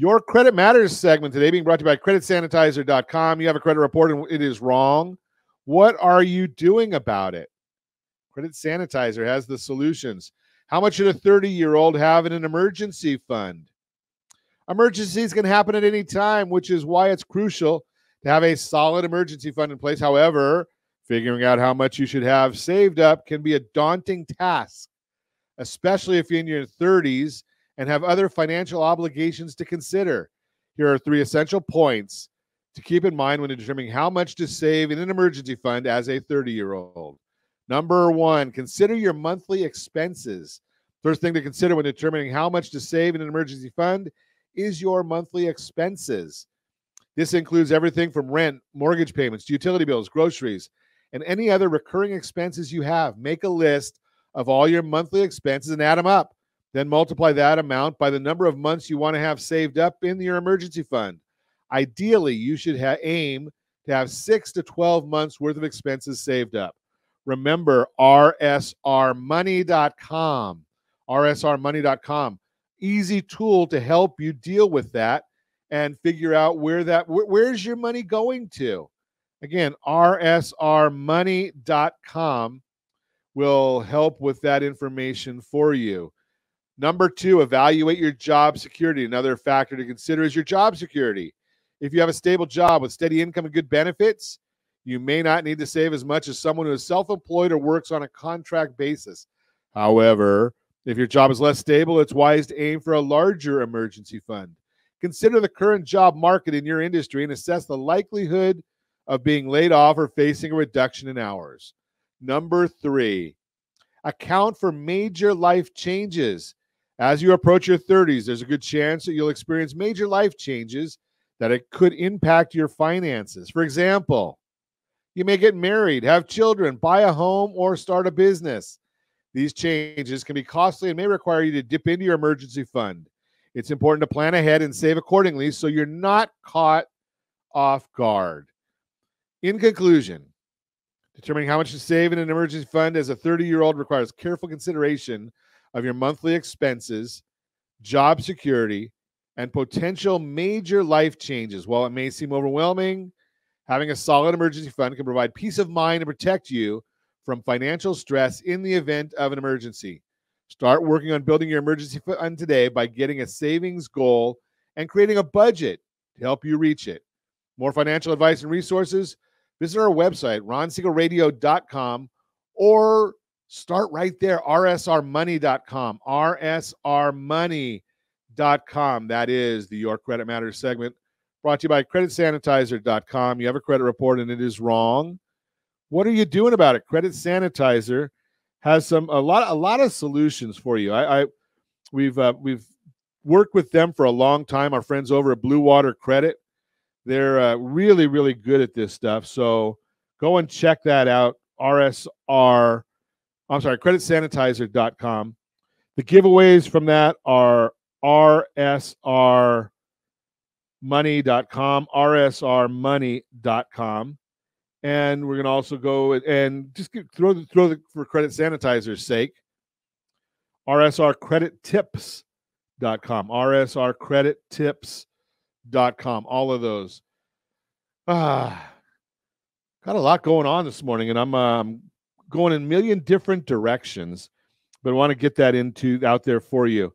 Your Credit Matters segment today being brought to you by creditsanitizer.com. You have a credit report and it is wrong. What are you doing about it? Credit Sanitizer has the solutions. How much should a 30-year-old have in an emergency fund? Emergencies can happen at any time, which is why it's crucial to have a solid emergency fund in place. However, figuring out how much you should have saved up can be a daunting task, especially if you're in your 30s and have other financial obligations to consider. Here are 3 essential points to keep in mind when determining how much to save in an emergency fund as a 30-year-old. Number 1, consider your monthly expenses. First thing to consider when determining how much to save in an emergency fund is your monthly expenses. This includes everything from rent, mortgage payments, utility bills, groceries, and any other recurring expenses you have. Make a list of all your monthly expenses and add them up. Then multiply that amount by the number of months you want to have saved up in your emergency fund. Ideally, you should aim to have 6 to 12 months worth of expenses saved up. Remember rsrmoney.com. rsrmoney.com. Easy tool to help you deal with that and figure out where's your money going to. Again, rsrmoney.com will help with that information for you. Number 2, evaluate your job security. Another factor to consider is your job security. If you have a stable job with steady income and good benefits, you may not need to save as much as someone who is self-employed or works on a contract basis. However, if your job is less stable, it's wise to aim for a larger emergency fund. Consider the current job market in your industry and assess the likelihood of being laid off or facing a reduction in hours. Number 3, account for major life changes. As you approach your 30s, there's a good chance that you'll experience major life changes that it could impact your finances. For example, you may get married, have children, buy a home, or start a business. These changes can be costly and may require you to dip into your emergency fund. It's important to plan ahead and save accordingly so you're not caught off guard. In conclusion, determining how much to save in an emergency fund as a 30-year-old requires careful consideration of your monthly expenses, job security, and potential major life changes. While it may seem overwhelming, having a solid emergency fund can provide peace of mind and protect you from financial stress in the event of an emergency. Start working on building your emergency fund today by getting a savings goal and creating a budget to help you reach it. More financial advice and resources, visit our website, ronsiegelradio.com, or start right there, rsrmoney.com, rsrmoney.com. That is the Your Credit Matters segment brought to you by creditsanitizer.com. You have a credit report and it is wrong. What are you doing about it? Credit Sanitizer has a lot of solutions for you. We've worked with them for a long time. Our friends over at Blue Water Credit, they're really, really good at this stuff. So go and check that out. creditsanitizer.com. The giveaways from that are rsrmoney.com, rsrmoney.com. And we're going to also go and just throw for Credit Sanitizer's sake, rsrcredittips.com, rsrcredittips.com, all of those. Got a lot going on this morning, and I'm going in a million different directions, but I want to get that out there for you.